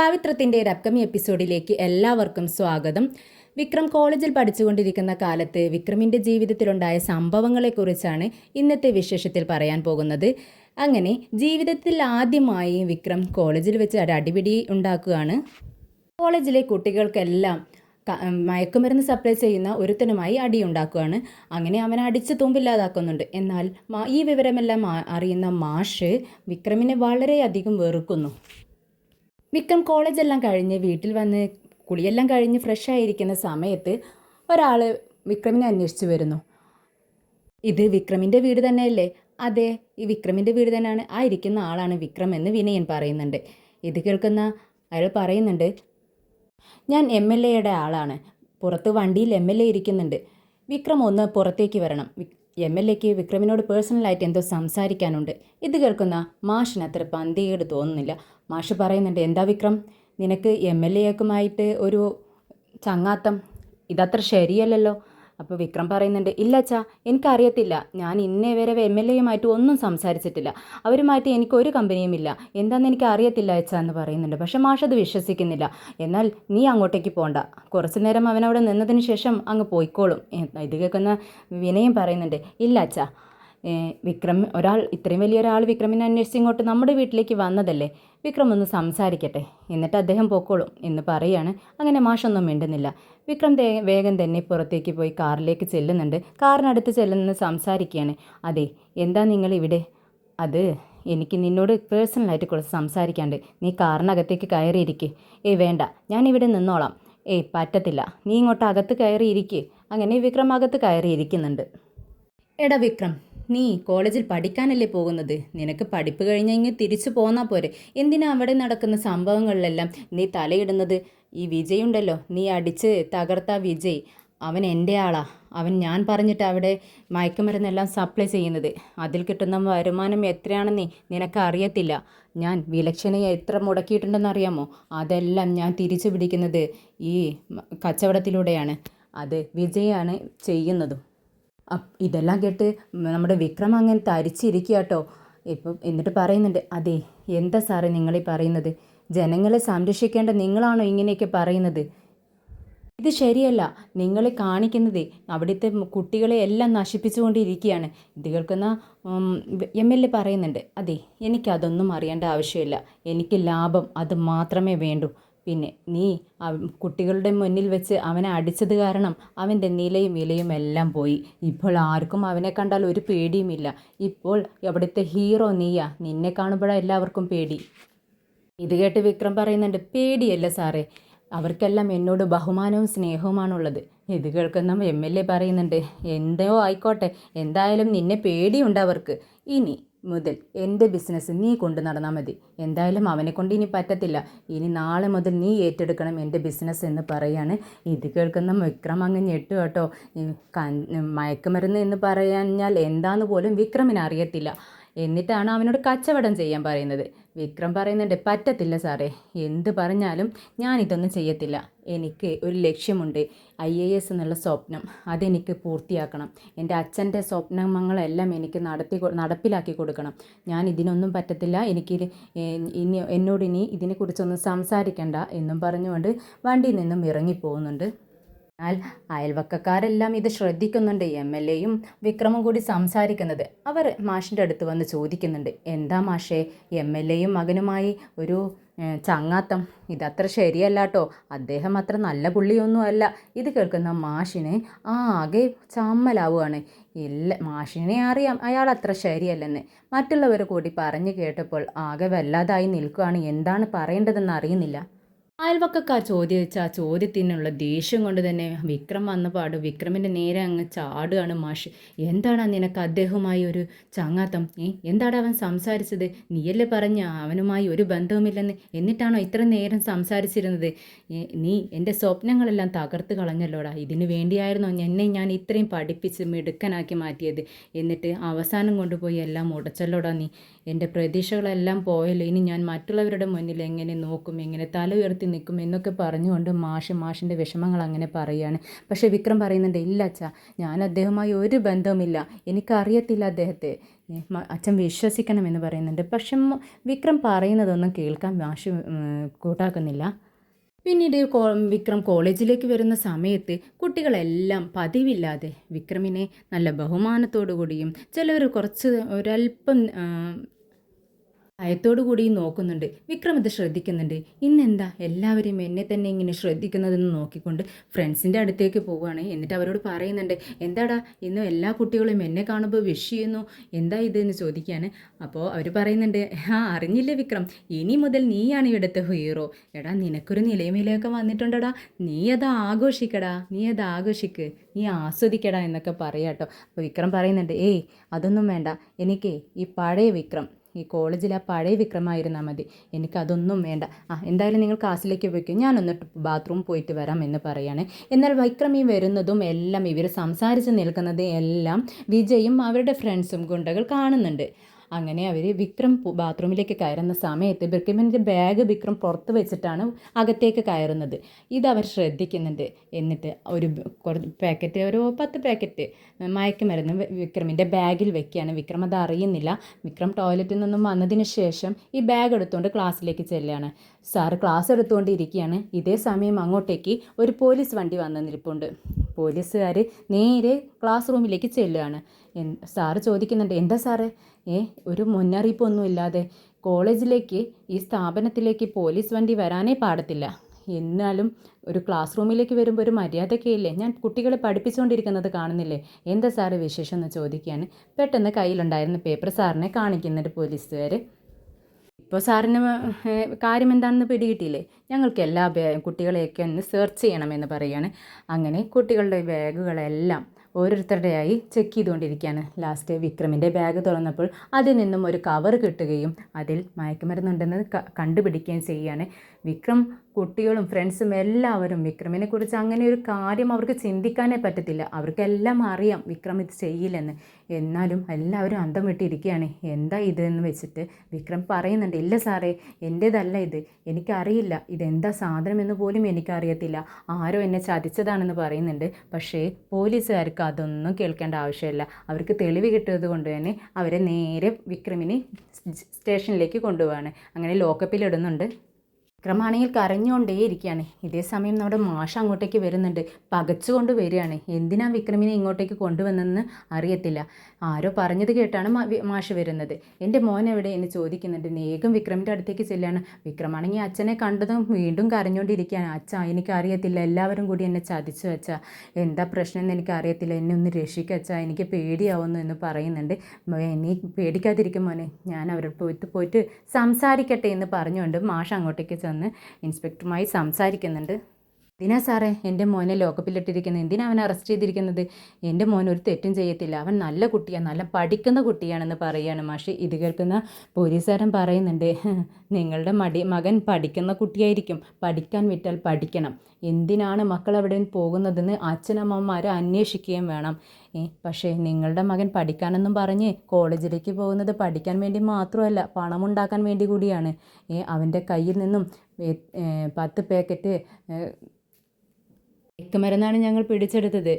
പാവിത്രത്തിൻ്റെ ഒരു അപ്കമിങ് എപ്പിസോഡിലേക്ക് എല്ലാവർക്കും സ്വാഗതം. വിക്രം കോളേജിൽ പഠിച്ചുകൊണ്ടിരിക്കുന്ന കാലത്ത് വിക്രമിൻ്റെ ജീവിതത്തിലുണ്ടായ സംഭവങ്ങളെക്കുറിച്ചാണ് ഇന്നത്തെ വിശേഷത്തിൽ പറയാൻ പോകുന്നത്. അങ്ങനെ ജീവിതത്തിൽ ആദ്യമായി വിക്രം കോളേജിൽ വെച്ച് ഒരു അടിപിടി ഉണ്ടാക്കുകയാണ്. കോളേജിലെ കുട്ടികൾക്കെല്ലാം മയക്കുമരുന്ന് സപ്ലൈ ചെയ്യുന്ന ഒരുത്തനുമായി അടിയുണ്ടാക്കുകയാണ്. അങ്ങനെ അവനെ അടിച്ച് തുമ്പില്ലാതാക്കുന്നുണ്ട്. എന്നാൽ ഈ വിവരമെല്ലാം അറിയുന്ന മാഷ് വിക്രമിനെ വളരെയധികം വെറുക്കുന്നു. വിക്രം കോളേജെല്ലാം കഴിഞ്ഞ് വീട്ടിൽ വന്ന് കുളിയെല്ലാം കഴിഞ്ഞ് ഫ്രഷ് ആയിരിക്കുന്ന സമയത്ത് ഒരാൾ വിക്രമിനെ അന്വേഷിച്ച് വരുന്നു. ഇത് വിക്രമിൻ്റെ വീട് തന്നെയല്ലേ? അതെ, ഈ വിക്രമിൻ്റെ വീട് തന്നെയാണ്. ആ ഇരിക്കുന്ന ആളാണ് വിക്രം എന്ന് വിനയൻ പറയുന്നുണ്ട്. ഇത് കേൾക്കുന്ന അയാൾ പറയുന്നുണ്ട്, ഞാൻ MLAയുടെ ആളാണ്, പുറത്ത് വണ്ടിയിൽ MLA ഇരിക്കുന്നുണ്ട്, വിക്രം ഒന്ന് പുറത്തേക്ക് വരണം, MLAക്ക് വിക്രമിനോട് പേഴ്സണലായിട്ട് എന്തോ സംസാരിക്കാനുണ്ട്. ഇത് കേൾക്കുന്ന മാഷിന് അത്ര പന്തികേട് തോന്നുന്നില്ല. മാഷ് പറയുന്നുണ്ട്, എന്താ വിക്രം, നിനക്ക് MLAക്കുമായിട്ട് ഒരു ചങ്ങാത്തം, ഇതത്ര ശരിയല്ലല്ലോ. അപ്പോൾ വിക്രം പറയുന്നുണ്ട്, ഇല്ല അച്ഛാ, എനിക്കറിയത്തില്ല, ഞാൻ ഇന്നേ വരെ MLAയുമായിട്ട് ഒന്നും സംസാരിച്ചിട്ടില്ല, അവരുമായിട്ട് എനിക്കൊരു കമ്പനിയും ഇല്ല, എന്താണെന്ന് എനിക്ക് അറിയത്തില്ല അച്ഛാ എന്ന് പറയുന്നുണ്ട്. പക്ഷെ മാഷത് വിശ്വസിക്കുന്നില്ല. എന്നാൽ നീ അങ്ങോട്ടേക്ക് പോകണ്ട, കുറച്ച് നേരം അവനവിടെ നിന്നതിന് ശേഷം അങ്ങ് പോയിക്കോളും. ഇത് കേൾക്കുന്ന വിനയം പറയുന്നുണ്ട്, ഇല്ല അച്ഛാ, വിക്രം ഇത്രയും വലിയൊരാൾ വിക്രമിനെ അന്വേഷിച്ച് ഇങ്ങോട്ട് നമ്മുടെ വീട്ടിലേക്ക് വന്നതല്ലേ, വിക്രം ഒന്ന് സംസാരിക്കട്ടെ, എന്നിട്ട് അദ്ദേഹം പോക്കോളും എന്ന് പറയുകയാണ്. അങ്ങനെ മാഷൊന്നും മിണ്ടുന്നില്ല. വിക്രം വേഗം തന്നെ പുറത്തേക്ക് പോയി കാറിലേക്ക് ചെല്ലുന്നുണ്ട്. കാറിനടുത്ത് ചെല്ലുന്ന സംസാരിക്കുകയാണ്. അതെ, എന്താ നിങ്ങൾ ഇവിടെ? അത് എനിക്ക് നിന്നോട് പേഴ്സണലായിട്ട് കുറച്ച് സംസാരിക്കാണ്ട്, നീ കാറിനകത്തേക്ക് കയറിയിരിക്കുക. വേണ്ട, ഞാനിവിടെ നിന്നോളാം. പറ്റത്തില്ല, നീ ഇങ്ങോട്ട് അകത്ത് കയറിയിരിക്കുക. അങ്ങനെ വിക്രം അകത്ത് കയറിയിരിക്കുന്നുണ്ട്. എടാ വിക്രം, നീ കോളേജിൽ പഠിക്കാനല്ലേ പോകുന്നത്? നിനക്ക് പഠിപ്പ് കഴിഞ്ഞെങ്കിൽ തിരിച്ചു പോന്നാൽ പോരെ. എന്തിനാ അവിടെ നടക്കുന്ന സംഭവങ്ങളിലെല്ലാം നീ തലയിടുന്നത്? ഈ വിജയ് ഉണ്ടല്ലോ, നീ അടിച്ച് തകർത്ത വിജയ്, അവൻ എൻ്റെ ആളാ. ഞാൻ പറഞ്ഞിട്ട് അവിടെ മയക്കുമരുന്നെല്ലാം സപ്ലൈ ചെയ്യുന്നത്. അതിൽ കിട്ടുന്ന വരുമാനം എത്രയാണെന്ന് നിനക്ക് അറിയത്തില്ല. ഞാൻ വിലക്ഷനെ എത്ര മുടക്കിയിട്ടുണ്ടെന്നറിയാമോ? അതെല്ലാം ഞാൻ തിരിച്ചു പിടിക്കുന്നത് ഈ കച്ചവടത്തിലൂടെയാണ്. അത് വിജയാണ് ചെയ്യുന്നതും. ഇതെല്ലാം കേട്ട് നമ്മുടെ വിക്രം അങ്ങനെ തരിച്ചിരിക്കുക കേട്ടോ. എന്നിട്ട് പറയുന്നുണ്ട്, അതെ, എന്താ സാറേ നിങ്ങളീ പറയുന്നത്? ജനങ്ങളെ സംരക്ഷിക്കേണ്ട നിങ്ങളാണോ ഇങ്ങനെയൊക്കെ പറയുന്നത്? ഇത് ശരിയല്ല. നിങ്ങൾ കാണിക്കുന്നത് അവിടുത്തെ കുട്ടികളെ എല്ലാം നശിപ്പിച്ചുകൊണ്ടിരിക്കുകയാണ്. ഇത് കേൾക്കുന്ന MLA പറയുന്നുണ്ട്, അതെ, എനിക്കതൊന്നും അറിയേണ്ട ആവശ്യമില്ല, എനിക്ക് ലാഭം അത് മാത്രമേ വേണ്ടൂ. പിന്നെ നീ കുട്ടികളുടെ മുന്നിൽ വെച്ച് അവനെ അടിച്ചത് കാരണം അവൻ്റെ നിലയും വിലയും എല്ലാം പോയി. ഇപ്പോൾ ആർക്കും അവനെ കണ്ടാൽ ഒരു പേടിയുമില്ല. ഇപ്പോൾ അവിടുത്തെ ഹീറോ നീയാ, നിന്നെ കാണുമ്പോഴാണ് എല്ലാവർക്കും പേടി. ഇത് കേട്ട് വിക്രം പറയുന്നുണ്ട്, പേടിയല്ല സാറേ, അവർക്കെല്ലാം എന്നോട് ബഹുമാനവും സ്നേഹവുമാണുള്ളത്. ഇത് കേൾക്കുന്ന MLA പറയുന്നുണ്ട്, എന്തോ ആയിക്കോട്ടെ, എന്തായാലും നിന്നെ പേടിയുണ്ട് അവർക്ക്. ഇനി മുതൽ എൻ്റെ ബിസിനസ് നീ കൊണ്ടു നടന്നാൽ മതി. എന്തായാലും അവനെ കൊണ്ട് ഇനി പറ്റത്തില്ല. ഇനി നാളെ മുതൽ നീ ഏറ്റെടുക്കണം എൻ്റെ ബിസിനസ് എന്ന് പറയാണ്. ഇത് കേൾക്കുന്ന വിക്രം അങ്ങ് ഞെട്ടു കേട്ടോ. മയക്കുമരുന്ന് എന്ന് പറഞ്ഞാൽ എന്താന്ന് പോലും വിക്രമിന് അറിയത്തില്ല. എന്നിട്ടാണ് അവനോട് കച്ചവടം ചെയ്യാൻ പറയുന്നത്. വിക്രം പറയുന്നുണ്ട്, പറ്റത്തില്ല സാറേ, എന്ത് പറഞ്ഞാലും ഞാനിതൊന്നും ചെയ്യത്തില്ല. എനിക്ക് ഒരു ലക്ഷ്യമുണ്ട്, IAS എന്നുള്ള സ്വപ്നം, അതെനിക്ക് പൂർത്തിയാക്കണം. എൻ്റെ അച്ഛൻ്റെ സ്വപ്നങ്ങളെല്ലാം എനിക്ക് നടപ്പിലാക്കി കൊടുക്കണം. ഞാൻ ഇതിനൊന്നും പറ്റത്തില്ല, എന്നോട് ഇനി ഇതിനെക്കുറിച്ചൊന്നും സംസാരിക്കണ്ട എന്നും പറഞ്ഞുകൊണ്ട് വണ്ടിയിൽ നിന്നും ഇറങ്ങിപ്പോകുന്നുണ്ട്. എന്നാൽ അയൽവക്കക്കാരെല്ലാം ഇത് ശ്രദ്ധിക്കുന്നുണ്ട്. MLAയും വിക്രമും കൂടി സംസാരിക്കുന്നത്. അവർ മാഷിൻ്റെ അടുത്ത് വന്ന് ചോദിക്കുന്നുണ്ട്, എന്താ മാഷേ, MLAയും മകനുമായി ഒരു ചങ്ങാത്തം, ഇതത്ര ശരിയല്ല കേട്ടോ, അദ്ദേഹം അത്ര നല്ല പുള്ളിയൊന്നും അല്ല. ഇത് കേൾക്കുന്ന മാഷിന് ആകെ ചമ്മലാവുകയാണ്. മാഷിനെ അറിയാം അയാൾ അത്ര ശരിയല്ലെന്ന്. മറ്റുള്ളവർ കൂടി പറഞ്ഞു കേട്ടപ്പോൾ ആകെ വല്ലാതായി നിൽക്കുകയാണ്. എന്താണ് പറയേണ്ടതെന്ന് അറിയുന്നില്ല. അയൽവക്കക്കാർ ചോദിച്ച ആ ചോദ്യത്തിനുള്ള ദേഷ്യം കൊണ്ട് തന്നെ വിക്രം വന്ന വിക്രമിൻ്റെ നേരെ അങ്ങ് ചാടുകയാണ് മാഷ്. എന്താണ് നിനക്ക് അദ്ദേഹവുമായി ഒരു ചങ്ങാത്തം? എന്താണ് അവൻ സംസാരിച്ചത്? നീയല്ലേ പറഞ്ഞ അവനുമായി ഒരു ബന്ധവുമില്ലെന്ന്, എന്നിട്ടാണോ ഇത്ര നേരം സംസാരിച്ചിരുന്നത്? നീ എൻ്റെ സ്വപ്നങ്ങളെല്ലാം തകർത്ത് കളഞ്ഞല്ലോടാ. ഇതിനു വേണ്ടിയായിരുന്നോ എന്നെ ഞാൻ ഇത്രയും പഠിപ്പിച്ച് മിടുക്കനാക്കി മാറ്റിയത്? എന്നിട്ട് അവസാനം കൊണ്ടുപോയി എല്ലാം ഉടച്ചല്ലോടാ നീ. എൻ്റെ പ്രതീക്ഷകളെല്ലാം പോയല്ലോ. ഇനി ഞാൻ മറ്റുള്ളവരുടെ മുന്നിൽ എങ്ങനെ നോക്കും, എങ്ങനെ തല ഉയർത്തി നിൽക്കും എന്നൊക്കെ പറഞ്ഞുകൊണ്ട് മാഷിൻ്റെ വിഷമങ്ങൾ അങ്ങനെ പറയുകയാണ്. പക്ഷേ വിക്രം പറയുന്നുണ്ട്, ഇല്ല അച്ഛാ, ഞാൻ അദ്ദേഹവുമായി ഒരു ബന്ധവുമില്ല, എനിക്കറിയത്തില്ല അദ്ദേഹത്തെ, അച്ഛൻ വിശ്വസിക്കണമെന്ന് പറയുന്നുണ്ട്. പക്ഷെ വിക്രം പറയുന്നതൊന്നും കേൾക്കാൻ മാഷ് കൂട്ടാക്കുന്നില്ല. പിന്നീട് വിക്രം കോളേജിലേക്ക് വരുന്ന സമയത്ത് കുട്ടികളെല്ലാം പതിവില്ലാതെ വിക്രമിനെ നല്ല ബഹുമാനത്തോടു കൂടിയും ചിലവർ കുറച്ച് ഒരല്പം ഭയത്തോടു കൂടി നോക്കുന്നുണ്ട്. വിക്രം ഇത് ശ്രദ്ധിക്കുന്നുണ്ട്. ഇന്നെന്താ എല്ലാവരും എന്നെ തന്നെ ഇങ്ങനെ ശ്രദ്ധിക്കുന്നതെന്ന് നോക്കിക്കൊണ്ട് ഫ്രണ്ട്സിൻ്റെ അടുത്തേക്ക് പോവുകയാണ്. എന്നിട്ട് അവരോട് പറയുന്നുണ്ട്, എന്താടാ ഇന്ന് എല്ലാ കുട്ടികളും എന്നെ കാണുമ്പോൾ വിഷ് ചെയ്യുന്നു, എന്താ ഇതെന്ന് ചോദിക്കുകയാണ്. അപ്പോൾ അവർ പറയുന്നുണ്ട്, അറിഞ്ഞില്ലേ വിക്രം, ഇനി മുതൽ നീയാണ് ഇവിടുത്തെ ഹീറോ. എടാ നിനക്കൊരു നിലയമേലൊക്കെ വന്നിട്ടുണ്ടടാ, നീ അത് ആഘോഷിക്കടാ, നീ അത് ആഘോഷിക്ക്, നീ ആസ്വദിക്കടാ എന്നൊക്കെ പറയാട്ടോ. അപ്പോൾ വിക്രം പറയുന്നുണ്ട്, ഏയ് അതൊന്നും വേണ്ട, എനിക്ക് ഈ പഴയ വിക്രം, ഈ കോളേജിൽ ആ പഴയ വിക്രമായിരുന്നാൽ മതി, എനിക്കതൊന്നും വേണ്ട. എന്തായാലും നിങ്ങൾ ക്ലാസ്സിലേക്ക് പോയിക്കോ, ഞാനൊന്ന് ബാത്റൂം പോയിട്ട് വരാം എന്ന് പറയാണ്. എന്നാൽ വിക്രം ഈ വരുന്നതും എല്ലാം ഇവർ സംസാരിച്ച് നിൽക്കുന്നത് എല്ലാം വിജയും അവരുടെ ഫ്രണ്ട്സും ഗുണ്ടകൾ കാണുന്നുണ്ട്. അങ്ങനെ അവർ വിക്രം ബാത്റൂമിലേക്ക് കയറുന്ന സമയത്ത് വിക്രമിൻ്റെ ബാഗ് വിക്രം പുറത്ത് വെച്ചിട്ടാണ് അകത്തേക്ക് കയറുന്നത്. ഇതവർ ശ്രദ്ധിക്കുന്നുണ്ട്. എന്നിട്ട് ഒരു പാക്കറ്റ്, ഒരു 10 പാക്കറ്റ് മയക്കുമരുന്ന് വിക്രമിൻ്റെ ബാഗിൽ വെക്കുകയാണ്. വിക്രം അത് അറിയുന്നില്ല. വിക്രം ടോയ്ലറ്റിൽ നിന്നും വന്നതിന് ശേഷം ഈ ബാഗ് എടുത്തുകൊണ്ട് ക്ലാസ്സിലേക്ക് ചെല്ലുകയാണ്. സാറ് ക്ലാസ് എടുത്തുകൊണ്ടിരിക്കുകയാണ്. ഇതേ സമയം അങ്ങോട്ടേക്ക് ഒരു പോലീസ് വണ്ടി വന്ന് നിൽപ്പുണ്ട്. പോലീസുകാർ നേരെ ക്ലാസ് റൂമിലേക്ക് ചെല്ലുകയാണ്. സാറ് ചോദിക്കുന്നുണ്ട്, എന്താ സാറേ, ഒരു മുന്നറിയിപ്പൊന്നും ഇല്ലാതെ കോളേജിലേക്ക്, ഈ സ്ഥാപനത്തിലേക്ക് പോലീസ് വണ്ടി വരാനേ പാടത്തില്ല, എന്നാലും ഒരു ക്ലാസ് റൂമിലേക്ക് വരുമ്പോൾ ഒരു മര്യാദയൊക്കെ ഇല്ലേ, ഞാൻ കുട്ടികളെ പഠിപ്പിച്ചുകൊണ്ടിരിക്കുന്നത് കാണുന്നില്ലേ, എന്താ സാറ് വിശേഷം എന്ന് ചോദിക്കുകയാണ്. പെട്ടെന്ന് കയ്യിലുണ്ടായിരുന്ന പേപ്പർ സാറിനെ കാണിക്കുന്നുണ്ട് പോലീസുകാർ. ഇപ്പോൾ സാറിന് കാര്യം എന്താണെന്ന് പിടികിട്ടിയില്ലേ, ഞങ്ങൾക്ക് എല്ലാ കുട്ടികളെയൊക്കെ ഒന്ന് സെർച്ച് ചെയ്യണമെന്ന് പറയുകയാണ്. അങ്ങനെ കുട്ടികളുടെ ബാഗുകളെല്ലാം ഓരോരുത്തരുടെയായി ചെക്ക് ചെയ്തുകൊണ്ടിരിക്കുകയാണ്. ലാസ്റ്റ് വിക്രമിൻ്റെ ബാഗ് തുറന്നപ്പോൾ അതിൽ നിന്നും ഒരു കവർ കിട്ടുകയും അതിൽ മയക്കുമരുന്നുണ്ടെന്ന് കണ്ടുപിടിക്കുകയും ചെയ്യുകയാണ്. വിക്രം കുട്ടികളും ഫ്രണ്ട്സും എല്ലാവരും വിക്രമിനെ കുറിച്ച് അങ്ങനെ ഒരു കാര്യം അവർക്ക് ചിന്തിക്കാനേ പറ്റത്തില്ല. അവർക്കെല്ലാം അറിയാം വിക്രം ഇത് ചെയ്യില്ലെന്ന്. എന്നാലും എല്ലാവരും അന്തം വിട്ടിരിക്കുകയാണ്. എന്താ ഇതെന്ന് വെച്ചിട്ട് വിക്രം പറയുന്നുണ്ട്, ഇല്ല സാറേ, എൻ്റേതല്ല ഇത്, എനിക്കറിയില്ല, ഇതെന്താ സാധനമെന്ന് പോലും എനിക്കറിയത്തില്ല, ആരോ എന്നെ ചതിച്ചതാണെന്ന് പറയുന്നുണ്ട്. പക്ഷേ പോലീസുകാർക്ക് അതൊന്നും കേൾക്കേണ്ട ആവശ്യമില്ല. അവർക്ക് തെളിവ് കിട്ടിയത് കൊണ്ട് തന്നെ അവരെ നേരെ വിക്രമിനെ സ്റ്റേഷനിലേക്ക് കൊണ്ടുപോവാണ്. അങ്ങനെ ലോക്കപ്പിലിടുന്നുണ്ട്. വിക്രമാണെങ്കിൽ കരഞ്ഞുകൊണ്ടേയിരിക്കുകയാണ്. ഇതേ സമയം നമ്മുടെ മാഷ് അങ്ങോട്ടേക്ക് വരുന്നുണ്ട്. പകച്ചുകൊണ്ട് വരികയാണ്. എന്തിനാ വിക്രമിനെ ഇങ്ങോട്ടേക്ക് കൊണ്ടുവന്നെന്ന് അറിയത്തില്ല. ആരോ പറഞ്ഞത് കേട്ടാണ് മാഷ് വരുന്നത്. എൻ്റെ മോൻ എവിടെ എന്ന് ചോദിക്കുന്നുണ്ട്. വേഗം വിക്രമിൻ്റെ അടുത്തേക്ക് ചെല്ലുകയാണ്. വിക്രമാണെങ്കിൽ അച്ഛനെ കണ്ടതും വീണ്ടും കരഞ്ഞുകൊണ്ടിരിക്കുകയാണ്. അച്ഛാ, എനിക്കറിയത്തില്ല, എല്ലാവരും കൂടി എന്നെ ചതിച്ചു അച്ഛാ, എന്താ പ്രശ്നം എന്ന് എനിക്കറിയത്തില്ല, എന്നെ ഒന്ന് രക്ഷിക്കച്ചാ, എനിക്ക് പേടിയാവുന്നു എന്ന് പറയുന്നുണ്ട്. നീ പേടിക്കാതിരിക്കും മോനെ, ഞാൻ അവരോട് പോയിട്ട് സംസാരിക്കട്ടെ എന്ന് പറഞ്ഞുകൊണ്ട് മാഷ് അങ്ങോട്ടേക്ക് ഇൻസ്പെക്ടറുമായി സംസാരിക്കുന്നുണ്ട്. എന്തിനാ സാറേ എൻ്റെ മോനെ ലോക്കപ്പിലിട്ടിരിക്കുന്നത്, എന്തിനാ അവനെ അറസ്റ്റ് ചെയ്തിരിക്കുന്നത്, എൻ്റെ മോൻ ഒരു തെറ്റും ചെയ്യത്തില്ല, അവൻ നല്ല കുട്ടിയാണ്, നല്ല പഠിക്കുന്ന കുട്ടിയാണെന്ന് പറയുകയാണ് മാഷ്. ഇത് കേൾക്കുന്ന പോലീസുകാരൻ പറയുന്നുണ്ട്, നിങ്ങളുടെ മകൻ പഠിക്കുന്ന കുട്ടിയായിരിക്കും, പഠിക്കാൻ വിട്ടാൽ പഠിക്കണം, എന്തിനാണ് മക്കൾ അവിടെ പോകുന്നതെന്ന് അച്ഛനമ്മമാർ അന്വേഷിക്കുകയും വേണം. പക്ഷേ നിങ്ങളുടെ മകൻ പഠിക്കാനെന്നും പറഞ്ഞ് കോളേജിലേക്ക് പോകുന്നത് പഠിക്കാൻ വേണ്ടി മാത്രമല്ല, പണമുണ്ടാക്കാൻ വേണ്ടി കൂടിയാണ്. അവൻ്റെ കയ്യിൽ നിന്നും 10 പാക്കറ്റ് മയക്കുമരുന്നാണ് ഞങ്ങൾ പിടിച്ചെടുത്തത്.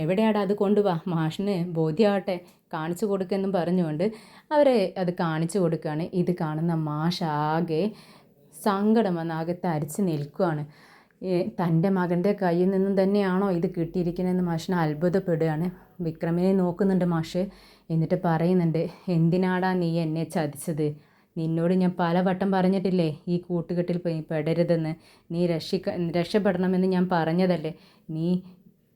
എവിടെയാടാ, അത് കൊണ്ടുവാ, മാഷിന് ബോധ്യമാവട്ടെ, കാണിച്ചു കൊടുക്കുമെന്നും പറഞ്ഞുകൊണ്ട് അവരെ അത് കാണിച്ചു കൊടുക്കുകയാണ്. ഇത് കാണുന്ന മാഷ് ആകെ സങ്കടം വന്ന് ആകെ തരിച്ച് നിൽക്കുകയാണ്. തൻ്റെ മകൻ്റെ കയ്യിൽ നിന്നും തന്നെയാണോ ഇത് കിട്ടിയിരിക്കുന്നതെന്ന് മാഷിന് അത്ഭുതപ്പെടുകയാണ്. വിക്രമിനെ നോക്കുന്നുണ്ട് മാഷ്. എന്നിട്ട് പറയുന്നുണ്ട്, എന്തിനാടാ നീ എന്നെ ചതിച്ചത്, നിന്നോട് ഞാൻ പലവട്ടം പറഞ്ഞിട്ടില്ലേ ഈ കൂട്ടുകെട്ടിൽ പെടരുതെന്ന്, നീ രക്ഷപ്പെടണമെന്ന് ഞാൻ പറഞ്ഞതല്ലേ, നീ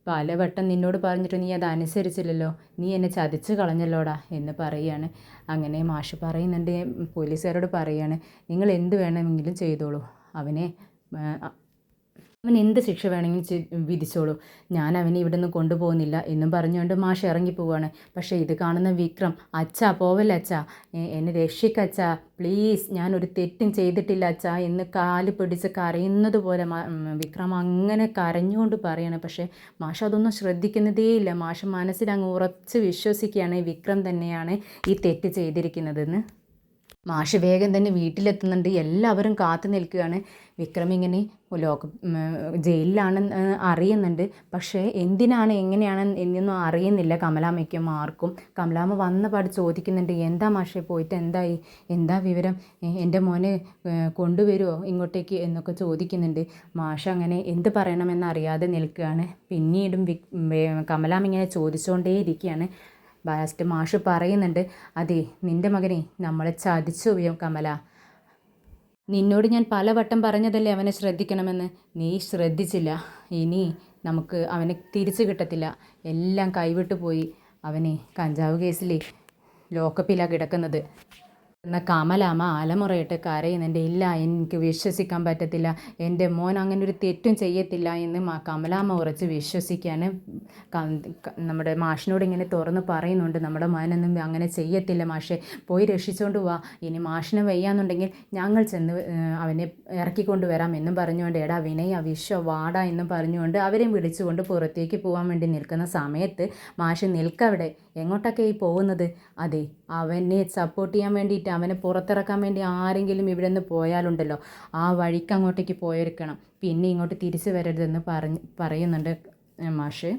പലവട്ടം നിന്നോട് പറഞ്ഞിട്ട് നീ അത് അനുസരിച്ചില്ലല്ലോ, നീ എന്നെ ചതിച്ച് കളഞ്ഞല്ലോടാ എന്ന് പറയുകയാണ്. അങ്ങനെ മാഷ് പറയുന്നുണ്ട്, പോലീസുകാരോട് പറയുകയാണ്, നിങ്ങൾ എന്ത് വേണമെങ്കിലും ചെയ്തോളൂ, അവൻ എന്ത് ശിക്ഷ വേണമെങ്കിലും വിധിച്ചോളൂ, ഞാൻ അവനെ ഇവിടെ നിന്ന് കൊണ്ടുപോകുന്നില്ല എന്നും പറഞ്ഞുകൊണ്ട് മാഷ് ഇറങ്ങിപ്പോവാണ്. പക്ഷേ ഇത് കാണുന്ന വിക്രം, അച്ഛാ പോവല്ല അച്ഛാ, എന്നെ രക്ഷിക്കച്ചാ പ്ലീസ്, ഞാനൊരു തെറ്റും ചെയ്തിട്ടില്ല അച്ഛാ എന്ന് കാല് പിടിച്ച് കരയുന്നത് പോലെ വിക്രം അങ്ങനെ കരഞ്ഞുകൊണ്ട് പറയണം. പക്ഷേ മാഷ് അതൊന്നും ശ്രദ്ധിക്കുന്നതേയില്ല. മാഷ് മനസ്സിൽ അങ്ങ് ഉറച്ച് വിശ്വസിക്കുകയാണ് വിക്രം തന്നെയാണ് ഈ തെറ്റ് ചെയ്തിരിക്കുന്നതെന്ന്. മാഷ് വേഗം തന്നെ വീട്ടിലെത്തുന്നുണ്ട്. എല്ലാവരും കാത്തു നിൽക്കുകയാണ്. വിക്രം ഇങ്ങനെ ജയിലിലാണെന്ന് അറിയുന്നുണ്ട്. പക്ഷേ എന്തിനാണ് എങ്ങനെയാണ് എന്നൊന്നും അറിയുന്നില്ല കമലാമ്മയ്ക്കും ആർക്കും. കമലാമ്മ വന്ന പാട് ചോദിക്കുന്നുണ്ട്, എന്താ മാഷേ പോയിട്ട് എന്തായി, എന്താ വിവരം, എൻ്റെ മോനെ കൊണ്ടുവരുമോ ഇങ്ങോട്ടേക്ക് എന്നൊക്കെ ചോദിക്കുന്നുണ്ട്. മാഷ് അങ്ങനെ എന്ത് പറയണമെന്ന് അറിയാതെ നിൽക്കുകയാണ്. പിന്നീടും കമലാമ്മ ഇങ്ങനെ ചോദിച്ചുകൊണ്ടേയിരിക്കുകയാണ്. ലാസ്റ്റ് മാഷ് പറയുന്നുണ്ട്, അതെ നിൻ്റെ മകനെ നമ്മളെ ചതിച്ചു കമല. നിന്നോട് ഞാൻ പലവട്ടം പറഞ്ഞതല്ലേ അവനെ ശ്രദ്ധിക്കണമെന്ന്, നീ ശ്രദ്ധിച്ചില്ല. ഇനി നമുക്ക് അവനെ തിരിച്ചു കിട്ടത്തില്ല. എല്ലാം കൈവിട്ടു പോയി. അവനെ കഞ്ചാവ് കേസിൽ ലോക്കപ്പിലാണ് കിടക്കുന്നത്. എന്നാൽ കമലാമ്മ അലമുറയിട്ട് കരയുന്നുണ്ട്. ഇല്ല, എനിക്ക് വിശ്വസിക്കാൻ പറ്റത്തില്ല, എൻ്റെ മോൻ അങ്ങനെ ഒരു തെറ്റും ചെയ്യത്തില്ല എന്ന് കമലാമ്മ ഉറച്ച് വിശ്വസിക്കാൻ നമ്മുടെ മാഷിനോട് ഇങ്ങനെ തുറന്ന് പറയുന്നുണ്ട്. നമ്മുടെ മോനൊന്നും അങ്ങനെ ചെയ്യത്തില്ല മാഷെ, പോയി രക്ഷിച്ചുകൊണ്ട് പോവാ, ഇനി മാഷിന് വയ്യാന്നുണ്ടെങ്കിൽ ഞങ്ങൾ ചെന്ന് അവനെ ഇറക്കിക്കൊണ്ട് വരാം എന്നും പറഞ്ഞുകൊണ്ട്, എടാ വിനയ വിശ്വ വാടാ എന്നും പറഞ്ഞുകൊണ്ട് അവരെയും വിളിച്ചുകൊണ്ട് പുറത്തേക്ക് പോകാൻ വേണ്ടി നിൽക്കുന്ന സമയത്ത് മാഷ് നിൽക്കവിടെ, എങ്ങോട്ടൊക്കെ ഈ പോകുന്നത്? അതെ, അവനെ സപ്പോർട്ട് ചെയ്യാൻ വേണ്ടിയിട്ട്, അവനെ പുറത്തിറക്കാൻ വേണ്ടി ആരെങ്കിലും ഇവിടെ നിന്ന് പോയാലുണ്ടല്ലോ ആ വഴിക്ക് അങ്ങോട്ടേക്ക് പോയിരിക്കണം, പിന്നെ ഇങ്ങോട്ട് തിരിച്ചു വരരുതെന്ന് പറയുന്നുണ്ട് മാഷ്.